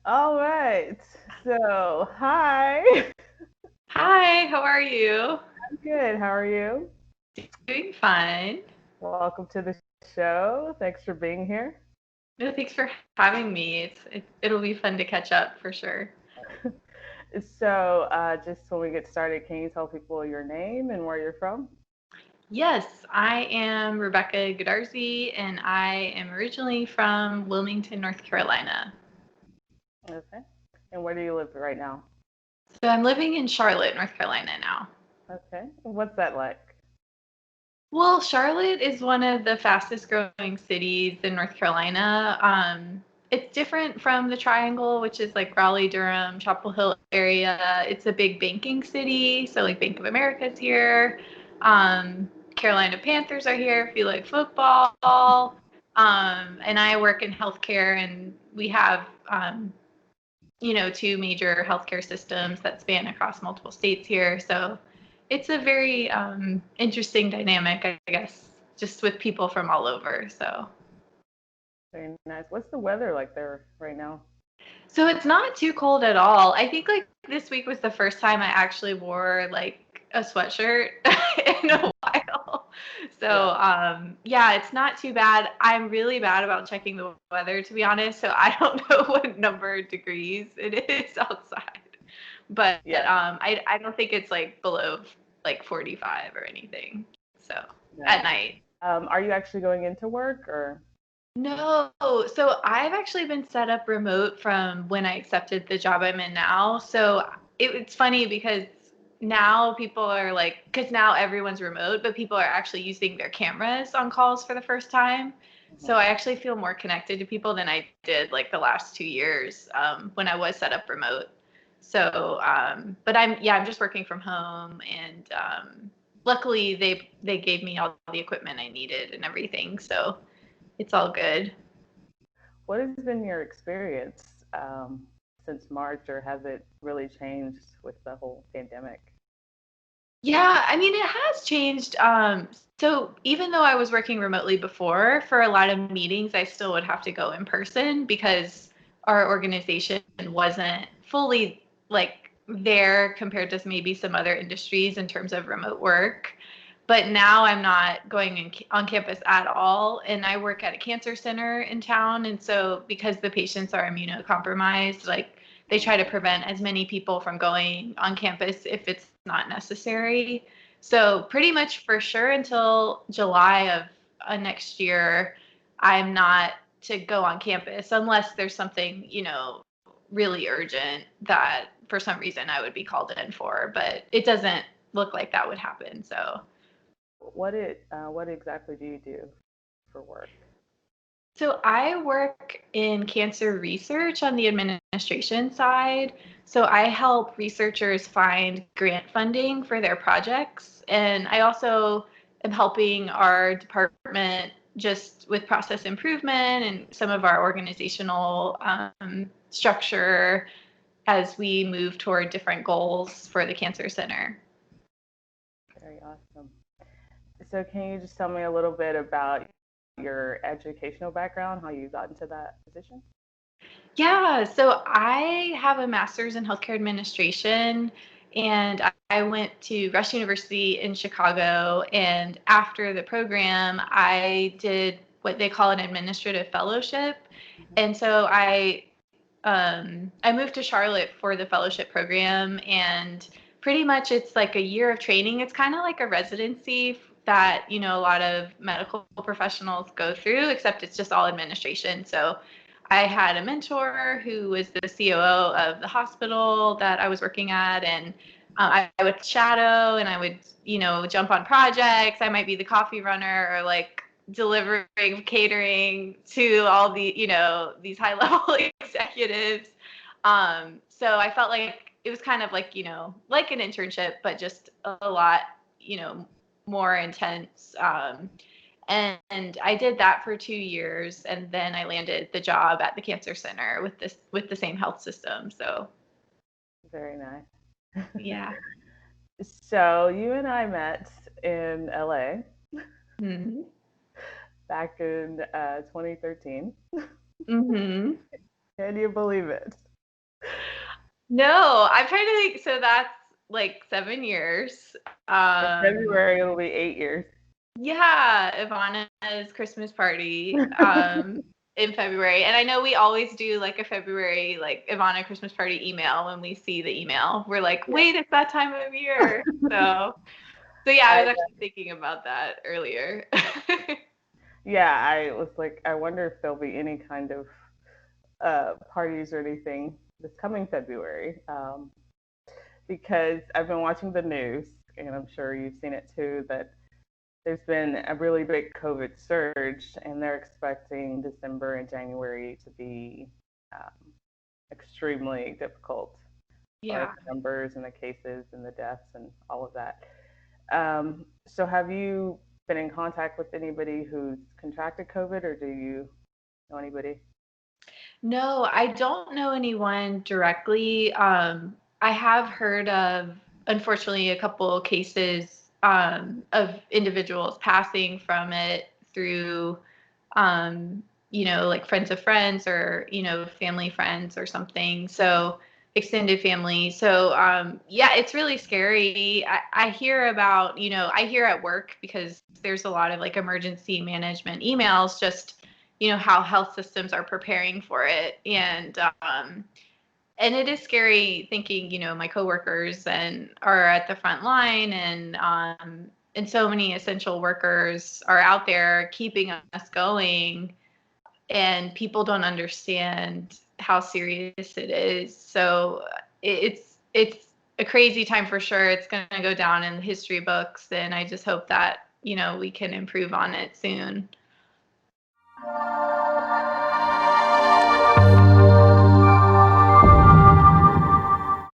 All right. So, hi. Hi, how are you? I'm good. How are you? Doing fine. Welcome to the show. Thanks for being here. No, thanks for having me. It'll be fun to catch up for sure. Just when we get started, can you tell people your name and where you're from? Yes, I am Rebecca Goodarzi, and I am originally from Wilmington, North Carolina. Okay. And where do you live right now? So I'm living in Charlotte, North Carolina now. Okay. What's that like? Well, Charlotte is one of the fastest growing cities in North Carolina. It's different from the Triangle, which is like Raleigh, Durham, Chapel Hill area. It's a big banking city, so like Bank of America's here. Carolina Panthers are here if you like football. And I work in healthcare, and we have two major healthcare systems that span across multiple states here. So it's a very interesting dynamic, I guess, just with people from all over. Very nice. What's the weather like there right now? So it's not too cold at all. I think like this week was the first time I actually wore like a sweatshirt in a while. Yeah. Yeah, it's not too bad. I'm really bad about checking the weather, to be honest. So I don't know what number of degrees it is outside. But Yeah. I don't think it's like below like 45 or anything. So at Nice. night. Are you actually going into work or? No, so I've actually been set up remote from when I accepted the job I'm in now. So it's funny because now people are like, because now everyone's remote, but people are actually using their cameras on calls for the first time. So Mhm. I actually feel more connected to people than I did like the last 2 years when I was set up remote. But I'm just working from home, and luckily they gave me all the equipment I needed and everything. So it's all good. What has been your experience since March, or has it really changed with the whole pandemic? Yeah, I mean, it has changed. So even though I was working remotely before, for a lot of meetings, I still would have to go in person because our organization wasn't fully like there compared to maybe some other industries in terms of remote work. But now I'm not going on campus at all, and I work at a cancer center in town. And so because the patients are immunocompromised, like they try to prevent as many people from going on campus if it's not necessary. So pretty much for sure until July of next year, I'm not to go on campus unless there's something, really urgent that for some reason I would be called in for. But it doesn't look like that would happen. So What exactly do you do for work? So I work in cancer research on the administration side. So I help researchers find grant funding for their projects. And I also am helping our department just with process improvement and some of our organizational structure as we move toward different goals for the Cancer Center. Very awesome. So, can you just tell me a little bit about your educational background, how you got into that position? Yeah, so I have a master's in healthcare administration, and I went to Rush University in Chicago. And after the program, I did what they call an administrative fellowship. Mhm. And so I moved to Charlotte for the fellowship program, and pretty much it's like a year of training. It's kind of like a residency that a lot of medical professionals go through, except it's just all administration. So I had a mentor who was the COO of the hospital that I was working at, and I would shadow and I would, jump on projects. I might be the coffee runner or like delivering catering to all these high level executives. So I felt like it was kind of like, like an internship, but just a lot, you know, more intense. And I did that for 2 years, and then I landed the job at the cancer center with the same health system. So Very nice. yeah. So, you and I met in LA Mm-hmm. back in 2013. Mm-hmm. Can you believe it? No, I'm trying to think. So that's like 7 years. In Um, February, it'll be 8 years. yeah, Ivana's Christmas party in February. And I know we always do like a February like Ivana Christmas party email when we see the email. We're like, Yeah. wait, it's that time of year. So yeah, I I was actually thinking about that earlier. yeah, I was like, I wonder if there'll be any kind of parties or anything this coming February. Because I've been watching the news, and I'm sure you've seen it too, that there's been a really big COVID surge, and they're expecting December and January to be um, extremely difficult, as far as Yeah. the numbers and the cases and the deaths and all of that. So, have you been in contact with anybody who's contracted COVID, or do you know anybody? No, I don't know anyone directly. I have heard of, unfortunately, a couple cases of individuals passing from it through, um, like friends of friends or, family friends or something. So extended family. So yeah, it's really scary. I hear about, I hear at work because there's a lot of like emergency management emails, just how health systems are preparing for it, and it is scary thinking my coworkers and are at the front line, and so many essential workers are out there keeping us going, and people don't understand how serious it is. So it's a crazy time for sure. It's going to go down in the history books, and I just hope that we can improve on it soon.